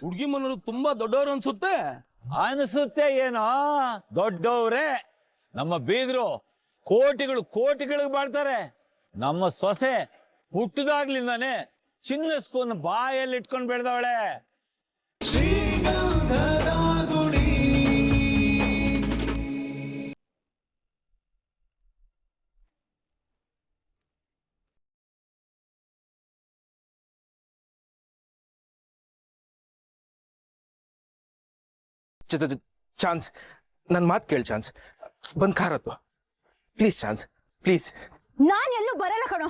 ಹುಡುಗಿ ಮನರು ತುಂಬಾ ದೊಡ್ಡವರು ಅನ್ಸುತ್ತೆ. ಅನಿಸುತ್ತೆ ಏನೋ ದೊಡ್ಡವ್ರೆ. ನಮ್ಮ ಬೀಗರು ಕೋಟಿಗಳಿಗೆ ಬಾಳ್ತಾರೆ. ನಮ್ಮ ಸೊಸೆ ಹುಟ್ಟದಾಗ್ಲಿಂದಾನೆ ಚಿನ್ನ ಸ್ಪೂನ್ ಬಾಯಲ್ಲಿ ಇಟ್ಕೊಂಡು ಬೆಳೆದವಳೆ. ಚಾನ್ಸ್, ನನ್ನ ಮಾತು ಕೇಳಿ ಚಾನ್ಸ್. ಬಂದ್ ಕಾರತ್ತು ಪ್ಲೀಸ್ ಚಾನ್ಸ್, ಪ್ಲೀಸ್. ನಾನ್ ಎಲ್ಲೂ ಬರಲ್ಲ ಕಣೋ.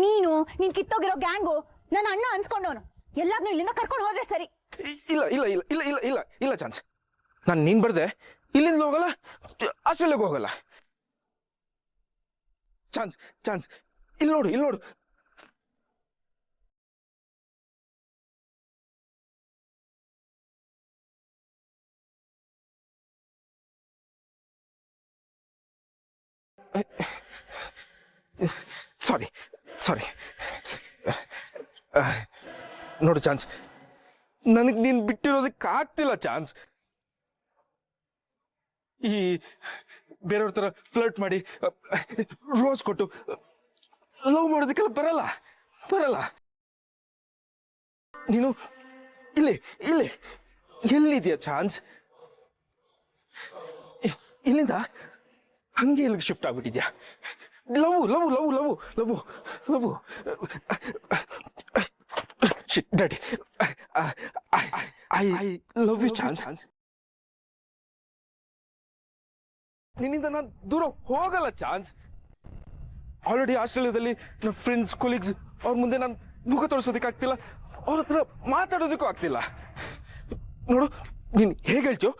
ನೀನ್ ಕಿತ್ತೋಗಿರೋ ಗ್ಯಾಂಗು ನನ್ನ ಅಣ್ಣ ಅನ್ಸ್ಕೊಂಡವನು. ಎಲ್ಲಾರ್ನು ಇಲ್ಲಿಂದ ಕರ್ಕೊಂಡು ಹೋದ್ರೆ ಸರಿ. ಇಲ್ಲ ಇಲ್ಲ ಇಲ್ಲ ಇಲ್ಲ ಇಲ್ಲ ಇಲ್ಲ ಇಲ್ಲ ಚಾನ್ಸ್. ನಾನು ನೀನ್ ಬರ್ದೆ ಇಲ್ಲಿಂದ ಹೋಗಲ್ಲ, ಆಸ್ಟ್ರೇಲಿಯಾಗ ಹೋಗಲ್ಲ. ಚಾನ್ಸ್ ಚಾನ್ಸ್, ಇಲ್ಲಿ ನೋಡು ಇಲ್ಲಿ ನೋಡು. ಸಾರಿ ಸಾರಿ. ನೋಡು ಚಾನ್ಸ್, ನನಗೆ ನೀನ್ ಬಿಟ್ಟಿರೋದಕ್ಕೆ ಆಗ್ತಿಲ್ಲ ಚಾನ್ಸ್. ಈ ಬೇರೆಯವ್ರ ತರ ಫ್ಲರ್ಟ್ ಮಾಡಿ ರೋಸ್ ಕೊಟ್ಟು ಲವ್ ಮಾಡೋದಕ್ಕೆಲ್ಲ ಬರಲ್ಲ ಬರಲ್ಲ. ನೀನು ಇಲ್ಲಿ ಇಲ್ಲಿ ಎಲ್ಲಿದೆಯಾ ಚಾನ್ಸ್? ಇಲ್ಲಿಂದ ಹಂಗೆ ಇಲ್ಲಿಗೆ ಶಿಫ್ಟ್ ಆಗ್ಬಿಟ್ಟಿದ್ಯಾ? Love love love love love love daddy, I love you chance. ನಿನ್ನಿಂದ ನಾನು ದೂರ ಹೋಗಲ್ಲ ಚಾನ್ಸ್. ಆಲ್ರೆಡಿ ಆಸ್ಟ್ರೇಲಿಯಾದಲ್ಲಿ ನನ್ನ ಫ್ರೆಂಡ್ಸ್ ಕೊಲೀಗ್ಸ್ ಅವ್ರ ಮುಂದೆ ನಾನು ಮುಖ ತೋರಿಸೋದಕ್ಕೆ ಆಗ್ತಿಲ್ಲ, ಅವ್ರ ಹತ್ರ ಮಾತಾಡೋದಕ್ಕೂ ಆಗ್ತಿಲ್ಲ. ನೋಡು, ನೀನು ಹೇಗೆ ಹೇಳ್ತೀಯೋ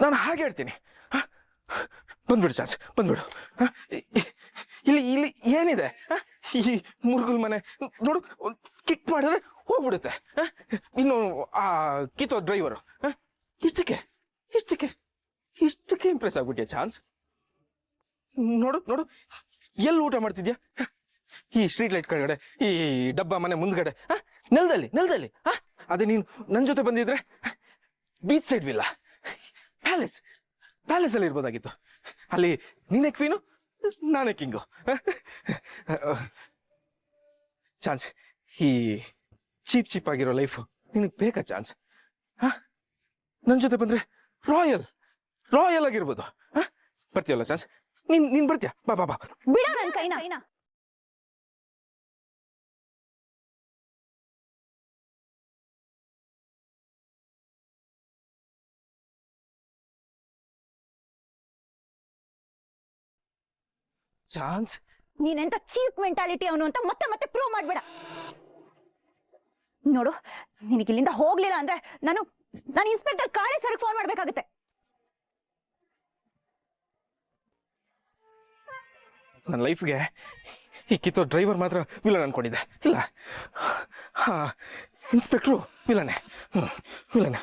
ನಾನು ಹಾಗೆ ಹೇಳ್ತೀನಿ. ಬಂದ್ಬಿಡು ಚಾನ್ಸ್, ಬಂದ್ಬಿಡು. ಇಲ್ಲಿ ಇಲ್ಲಿ ಏನಿದೆ? ಈ ಮುರುಗಲ್ ಮನೆ ನೋಡು, ಕಿಕ್ ಮಾಡಿದ್ರೆ ಹೋಗ್ಬಿಡುತ್ತೆ. ಇನ್ನು ಆ ಕಿತ್ತೋ ಡ್ರೈವರು ಇಷ್ಟಕ್ಕೆ ಇಷ್ಟಕ್ಕೆ ಇಷ್ಟಕ್ಕೆ ಇಂಪ್ರೆಸ್ ಆಗ್ಬಿಟ್ಯಾ ಚಾನ್ಸ್? ನೋಡು ನೋಡು, ಎಲ್ಲಿ ಊಟ ಮಾಡ್ತಿದ್ಯಾ? ಈ ಸ್ಟ್ರೀಟ್ ಲೈಟ್ ಕೆಳಗಡೆ, ಈ ಡಬ್ಬ ಮನೆ ಮುಂದ್ಗಡೆ, ನೆಲದಲ್ಲಿ ನೆಲದಲ್ಲಿ. ಅದೇ ನೀನು ನನ್ನ ಜೊತೆ ಬಂದಿದ್ರೆ ಬೀಚ್ ಸೈಡ್ ವಿಲ್ಲ, ಪ್ಯಾಲೇಸ್ ಪ್ಯಾಲೇಸಲ್ಲಿ ಇರ್ಬೋದಾಗಿತ್ತು. ಅಲ್ಲಿ ನೀನೇ ಕ್ವೀನು, ನಾನೇ ಕಿಂಗು. ಚಾನ್ಸ್, ಈ ಚೀಪ್ ಚೀಪ್ ಆಗಿರೋ ಲೈಫು ನಿನಗೆ ಬೇಕಾ ಚಾನ್ಸ್? ನನ್ನ ಜೊತೆ ಬಂದ್ರೆ ರಾಯಲ್ ರಾಯಲ್ ಆಗಿರ್ಬೋದು. ಬರ್ತೀಯಲ್ಲ ಚಾನ್ಸ್? ನೀನ್ ಬರ್ತೀಯ? ಬಾ ಬಾ ಬಾ. ಬಿಡ ನನ್ನ ಕೈನ. ಚಾನ್ಸ್, ನೀನೆಂತ ಚೀಪ್ ಮೆಂಟಾಲಿಟಿ ಅವನು ಅಂತ ಮತ್ತೆ ಮತ್ತೆ ಪ್ರೂವ್ ಮಾಡ್ಬೇಡ. ನೋಡು, ನಿನಗೆ ಇಲ್ಲಿಂದ ಹೋಗ್ಲಿಲ್ಲ ಅಂದ್ರೆ ನಾನು ಇನ್ಸ್ಪೆಕ್ಟರ್ ಕಾಳಿ ಸರ್ಗೆ ಫೋನ್ ಮಾಡ್ಬೇಕಾಗುತ್ತೆ. ನನ್ನ ಲೈಫ್ಗೆ ಈ ಕಿತ್ತೋ ಡ್ರೈವರ್ ಮಾತ್ರ ವಿಲನ್ ಅನ್ಕೊಂಡಿದ್ದೆ. ಇಲ್ಲ, ಇನ್ಸ್ಪೆಕ್ಟ್ರು ವಿಲನೆ ವಿಲನೆ.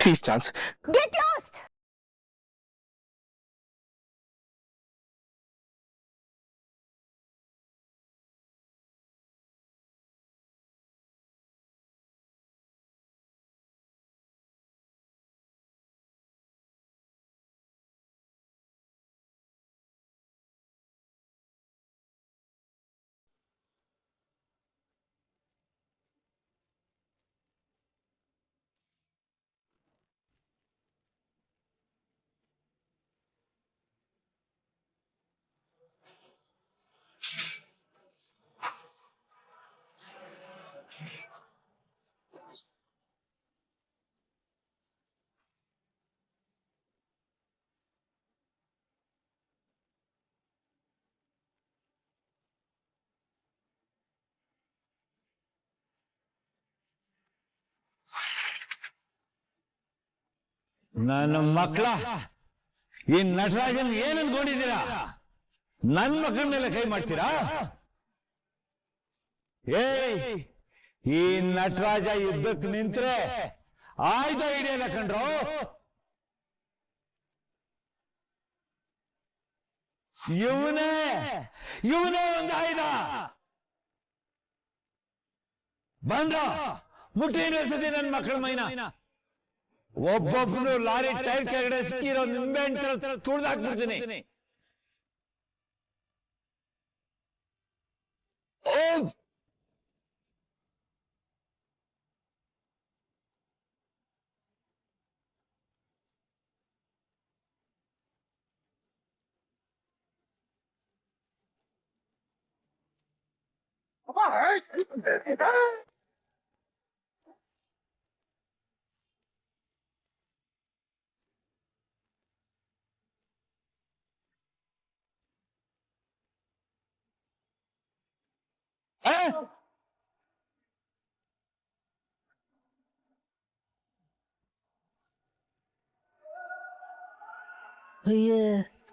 Please chance, get lost. ನನ್ನ ಮಕ್ಕಳ, ಈ ನಟರಾಜನ್ ಏನ್ ಅನ್ಕೊಂಡಿದ್ದೀರಾ? ನನ್ನ ಮಕ್ಕಳ ಮೇಲೆ ಕೈ ಮಾಡ್ತೀರಾ? ಈ ನಟರಾಜ ಯುದ್ಧಕ್ಕೆ ನಿಂತ್ರೆ ಆಯ್ದ ಹಿಡಿಯಲ್ಲ ಕಂಡ್ರು. ಇವನೇ ಒಂದು ಆಯ್ದ. ಮುಟ್ಟಿನ ಸತಿ ನನ್ನ ಮಕ್ಕಳ ಮೈನ ಒಬ್ಬೊಬ್ರು ಲಾರಿ ಟೈರ್ ಕೆಳಗಡೆ ಸಿಕ್ಕಿರೋ ನಿಂಬೆ ಹಣ್ಣು ತುಳಿದಾಕ್ಬಿಡ್ತೀನಿ. ಅಯ್ಯೇ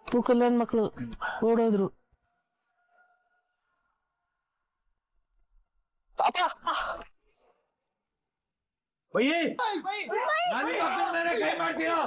ಪೂಕಲ್ಲನ್ ಮಕ್ಕಳು ಓಡೋದ್ರು. ಕೈ ಮಾಡ್ತೀರೋ?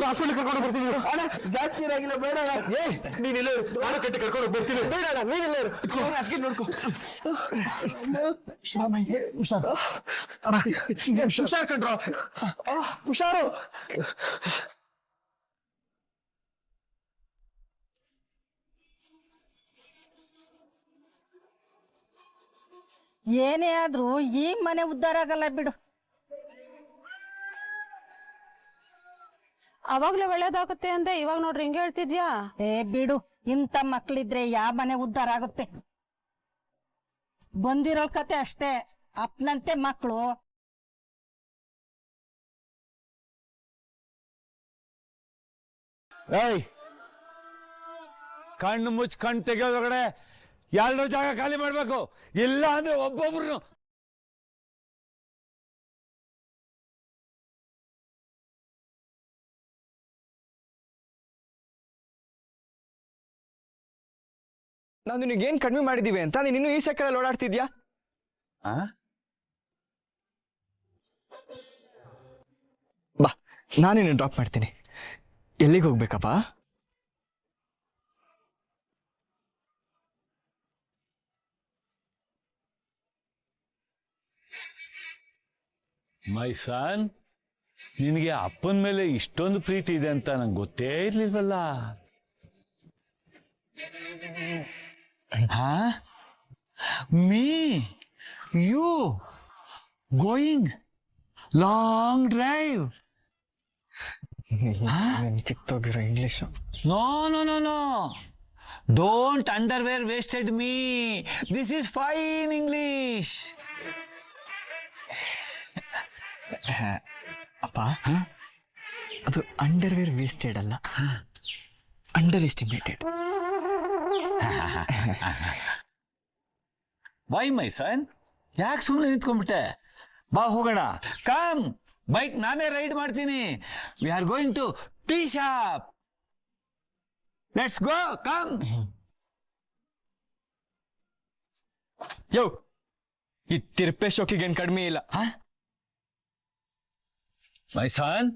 ಹಾಸ್ಪಿಟಲ್ ಕರ್ಕೊಂಡು ಬರ್ತೀನಿ ಜಾಸ್ತಿ ಏನಾಗಿಲ್ಲ ಬೇಡ ನೀನ್ ಇಲ್ಲ ನಾನು ಕಟ್ಟಿ ಕರ್ಕೊಂಡು ಬರ್ತೀನಿ ಬೇಡ ನೀನಿಲ್ಲ ಅದಕ್ಕೆ ನೋಡ್ಕೊ ಹುಷಾರ್ ಕಂಡ್ರೋ ಹುಷಾರು. ಏನೇ ಆದ್ರೂ ಈ ಮನೆ ಉದ್ಧಾರ ಆಗಲ್ಲ ಬಿಡು. ಅವಾಗ್ಲೇ ಒಳ್ಳೇದಾಗುತ್ತೆ ಅಂದೆ ಇವಾಗ ನೋಡ್ರಿ ಹಿಂಗೆ ಹೇಳ್ತಿದ್ಯಾ? ಏ ಬಿಡು, ಇಂಥ ಮಕ್ಳಿದ್ರೆ ಯಾವ ಮನೆ ಉದ್ಧಾರ ಆಗುತ್ತೆ? ಬಂದಿರೋ ಕತೆ ಅಷ್ಟೇ. ಅಪ್ಪನಂತೆ ಮಕ್ಕಳು ಏಯ್, ಕಣ್ಣು ಮುಚ್ಚಿ ಕಣ್ಣು ತೆಗೆಯೋದ್ರೊಳಗಡೆ ಎಲ್ಲರೂ ಜಾಗ ಖಾಲಿ ಮಾಡ್ಬೇಕು, ಇಲ್ಲ ಅಂದ್ರೆ ಒಬ್ಬೊಬ್ರು ನಾವು ನಿನಗೇನ್ ಕಡಿಮೆ ಮಾಡಿದೀವಿ ಅಂತ ನೀನು ಇನ್ನೂ ಈ ಸೈಕಲ್ ಓಡಾಡ್ತಿದ್ಯಾ? ಬಾ, ನಾನು ನಿನ್ನ ಡ್ರಾಪ್ ಮಾಡ್ತೀನಿ. ಎಲ್ಲಿಗೆ ಹೋಗ್ಬೇಕಪ್ಪ? ಮೈ ಸನ್, ನಿನಗೆ ಅಪ್ಪನ ಮೇಲೆ ಇಷ್ಟೊಂದು ಪ್ರೀತಿ ಇದೆ ಅಂತ ನಂಗೆ ಗೊತ್ತೇ ಇರ್ಲಿಲ್ವಲ್ಲ. Me you going long drive? ಕಿತ್ತೋಗಿರೋ English. No no no no, don't underwear wasted me. This is fine English. ಅಪ್ಪ, ಅದು ಅಂಡರ್ವೇರ್ ವೇಸ್ಟೆಡ್ ಅಲ್ಲ, underestimated. Why my son, ಯಾಕೆ ಸುಮ್ಮನೆ ನಿಂತ್ಕೊಂಡ್ಬಿಟ್ಟೆ? ಬಾ ಹೋಗೋಣ, ಕಮ್. ಬೈಕ್ ನಾನೇ ರೈಡ್ ಮಾಡ್ತೀನಿ. We are going to tea shop. Let's go, come. Yo, ಈ ತಿರ್ಪೆ ಶೋಕಿಗೇನು ಕಡಿಮೆ ಇಲ್ಲ. ಮೈ ಸನ್,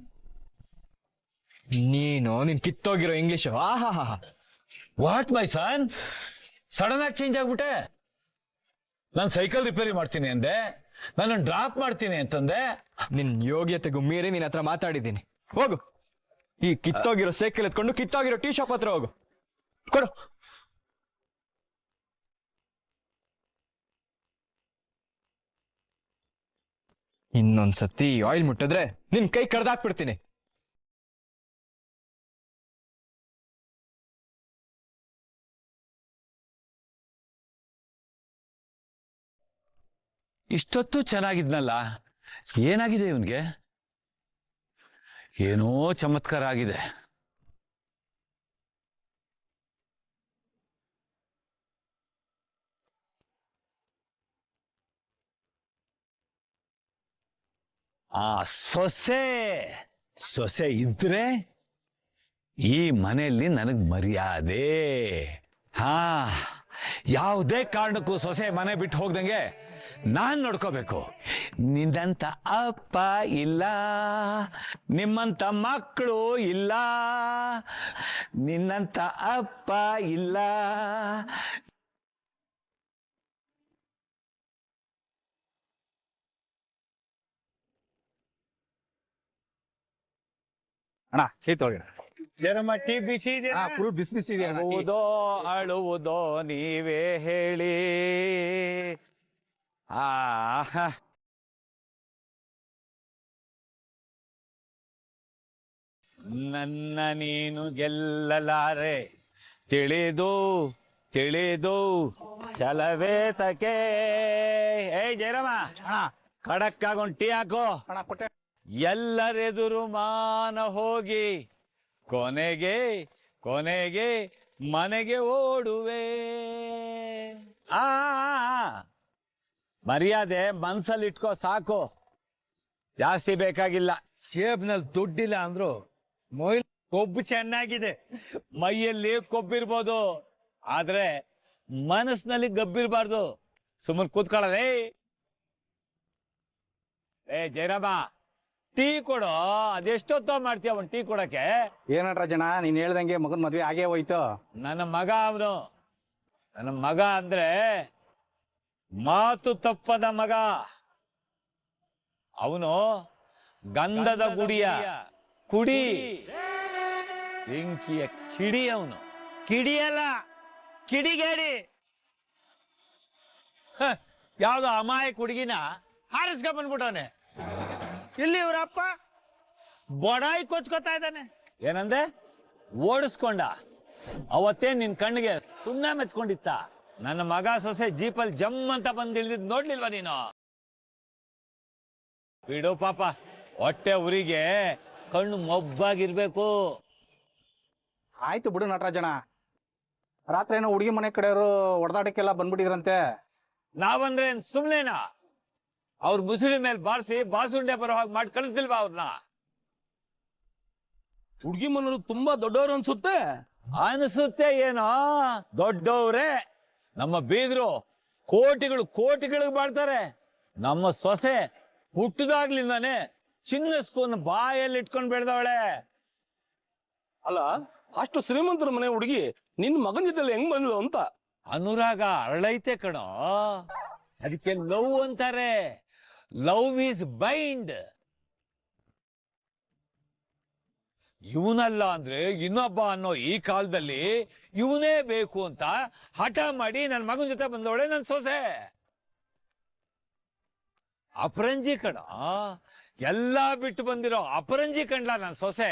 ನೀನ್ ಕಿತ್ತೋಗಿರೋ ಇಂಗ್ಲಿಷು. ಆಹಾ, ವಾಟ್ ಮೈ ಸನ್, ಸಡನ್ ಆಗಿ ಚೇಂಜ್ ಆಗ್ಬಿಟ್ಟೆ? ನಾನು ಸೈಕಲ್ ರಿಪೇರಿ ಮಾಡ್ತೀನಿ ಅಂದೆ, ನಾನು ಡ್ರಾಪ್ ಮಾಡ್ತೀನಿ ಅಂತಂದೆ. ನಿನ್ ಯೋಗ್ಯತೆಗೂ ಮೀರಿ ನಿನ್ನ ಹತ್ರ ಮಾತಾಡಿದ್ದೀನಿ. ಹೋಗು, ಈ ಕಿತ್ತೋಗಿರೋ ಸೈಕಲ್ ಎತ್ಕೊಂಡು ಕಿತ್ತೋಗಿರೋ ಟೀ ಶಾಪ್ ಹತ್ರ ಹೋಗು. ಕೊಡು. ಇನ್ನೊಂದ್ಸತಿ ಆಯಿಲ್ ಮುಟ್ಟಿದ್ರೆ ನಿನ್ ಕೈ ಕಡ್ದಾಕ್ಬಿಡ್ತೀನಿ. ಇಷ್ಟೊತ್ತು ಚೆನ್ನಾಗಿದ್ನಲ್ಲ, ಏನಾಗಿದೆ ಇವನ್ಗೆ? ಏನೋ ಚಮತ್ಕಾರ ಆಗಿದೆ. ಆ ಸೊಸೆ ಇದ್ರೆ ಈ ಮನೆಯಲ್ಲಿ ನನಗೆ ಮರ್ಯಾದೆ. ಹಾ, ಯಾವುದೇ ಕಾರಣಕ್ಕೂ ಸೊಸೆ ಮನೆ ಬಿಟ್ಟು ಹೋಗ್ದಂಗೆ ನಾನ್ ನೋಡ್ಕೋಬೇಕು. ನಿನ್ನಂತ ಅಪ್ಪ ಇಲ್ಲ, ನಿಮ್ಮಂತ ಮಕ್ಕಳು ಇಲ್ಲ, ನಿನ್ನಂತ ಅಪ್ಪ ಇಲ್ಲ. ಅಣ್ಣ ಕೈ ತೊಳಗಣ. ಜನಮ್ಮ ಟೀ ಬಿಸಿ ಇದೆಯಾ? ಫುಲ್ ಬಿಸಿ ಬಿಸಿ ಇದೆ ಅಣ್ಣ. ಅಳುವುದೋ ಅಳುವುದೋ ನೀವೇ ಹೇಳಿ. ನನ್ನ ನೀನು ಗೆಲ್ಲಲಾರೆ, ತಿಳಿದು ತಿಳಿದು ಛಲವೇ ತಕೆ. ಏ ಜಯರಾಮ, ಖಡಕ್ಕಾಗೊಂಡು ಟೀ ಹಾಕೋ. ಅಣ್ಣ ಕೊಟ್ಟೆ. ಎಲ್ಲರೆದುರು ಮಾನ ಹೋಗಿ ಕೊನೆಗೆ ಕೊನೆಗೆ ಮನೆಗೆ ಓಡುವೆ. ಆ ಮರ್ಯಾದೆ ಮನ್ಸಲ್ಲಿ ಇಟ್ಕೋ ಸಾಕು, ಜಾಸ್ತಿ ಬೇಕಾಗಿಲ್ಲ. ಜೇಬ್ನಲ್ಲಿ ದುಡ್ಡಿಲ್ಲ ಅಂದ್ರು ಮೊಯ್ಲ್ ಕೊಬ್ಬು ಚೆನ್ನಾಗಿದೆ, ಮೈಯಲ್ಲಿ ಕೊಬ್ಬಿರ್ಬೋದು, ಆದ್ರೆ ಮನಸ್ಸಿನಲ್ಲಿ ಗಬ್ಬಿರ್ಬಾರ್ದು. ಸುಮ್ಮನೆ ಕೂತ್ಕೊಳ್ಳಲೇ. ಏ ಜಯರಾಮ, ಟೀ ಕೊಡೋ. ಅದೆಷ್ಟೊತ್ತ ಮಾಡ್ತೀಯ ಅವನ್ ಟೀ ಕೊಡಕ್ಕೆ? ಏನಂಟ್ರ ಜನ, ನೀನ್ ಹೇಳ್ದಂಗೆ ಮಗನ್ ಮದ್ವೆ ಆಗೇ ಹೋಯ್ತು. ನನ್ನ ಮಗ ಅವನು. ನನ್ನ ಮಗ ಅಂದ್ರೆ ಮಾತು ತಪ್ಪದ ಮಗ. ಅವನು ಗಂಧದ ಗುಡಿಯ ಕುಡಿ, ಬೆಂಕಿಯ ಕಿಡಿ. ಅವನು ಕಿಡಿಯಲ್ಲ, ಕಿಡಿಗೇಡಿ. ಯಾವ್ದೋ ಅಮಾಯಕ ಹುಡುಗಿನ ಹಾರಿಸ್ಕೊಂಡ್ ಬಂದ್ಬಿಟ್ಟವನೆ. ಇಲ್ಲಿ ಇವ್ರಪ್ಪ ಬಡಾಯಿ ಕೊಚ್ಕೋತಾ ಇದ್ದಾನೆ. ಏನಂದೆ? ಓಡಿಸ್ಕೊಂಡ. ಅವತ್ತೇ ನಿನ್ ಕಣ್ಣಿಗೆ ಸುಣ್ಣ ಮೆತ್ಕೊಂಡಿತ್ತ. ನನ್ನ ಮಗ ಸೊಸೆ ಜೀಪಲ್ಲಿ ಜಮ್ ಅಂತ ಬಂದು ಇಳಿದಿದ್ ನೋಡ್ಲಿಲ್ವಾ ನೀನು? ಬಿಡು ಪಾಪ, ಹೊಟ್ಟೆ ಉರಿಗೆ ಕಣ್ಣು ಮೊಬ್ಬಾಗಿರ್ಬೇಕು. ಆಯ್ತು ಬಿಡು ನಟರಾಜನ. ರಾತ್ರಿ ಏನೋ ಹುಡುಗಿ ಮನೆ ಕಡೆಯವರು ಹೊಡೆದಾಟಕ್ಕೆಲ್ಲ ಬಂದ್ಬಿಟ್ಟಿದ್ರಂತೆ. ನಾವಂದ್ರೆ ಸುಮ್ನೆನಾ? ಅವ್ರ ಮುಸುಳಿ ಮೇಲೆ ಬಾರಿಸಿ ಬಾಸುಂಡೆ ಬರೋ ಹಾಗೆ ಮಾಡಿ ಕಳಿಸ್ದಿಲ್ವಾ ಅವ್ರನ್ನ? ಹುಡುಗಿ ಮನೆಯವರು ತುಂಬಾ ದೊಡ್ಡವರು ಅನ್ಸುತ್ತೆ. ಅನಿಸುತ್ತೆ ಏನೋ, ದೊಡ್ಡವ್ರೆ. ನಮ್ಮ ಬೀಗರು ಕೋಟಿಗಳು ಕೋಟಿಗಳಿಗೆ ಬಾಳ್ತಾರೆ. ನಮ್ಮ ಸೊಸೆ ಹುಟ್ಟದಾಗ್ಲಿಂದಾನೆ ಚಿನ್ನ ಸ್ಪೂನ್ ಬಾಯಲ್ಲಿ ಇಟ್ಕೊಂಡ್ ಬೆಳೆದವಳೆ. ಅಲ್ಲ, ಅಷ್ಟು ಶ್ರೀಮಂತರ ಮನೆ ಹುಡುಗಿ ನಿನ್ ಮಗನ ಜೊತೆ ಹೆಂಗ್ ಬಂದ್ಲು ಅಂತ. ಅನುರಾಗ ಅರಳೈತೆ ಕಣೋ, ಅದಕ್ಕೆ ಲವ್ ಅಂತಾರೆ. Love is bind. ಇವನಲ್ಲ ಅಂದ್ರೆ ಇನ್ನೊಬ್ಬ ಅನ್ನೋ ಈ ಕಾಲದಲ್ಲಿ ಇವನೇ ಬೇಕು ಅಂತ ಹಠ ಮಾಡಿ ನನ್ನ ಮಗನ ಜೊತೆ ಬಂದವಳೆ ನನ್ನ ಸೊಸೆ. ಅಪರಂಜಿ ಕಣ, ಎಲ್ಲಾ ಬಿಟ್ಟು ಬಂದಿರೋ ಅಪರಂಜಿ ಕಂಡ್ಲ ನನ್ನ ಸೊಸೆ.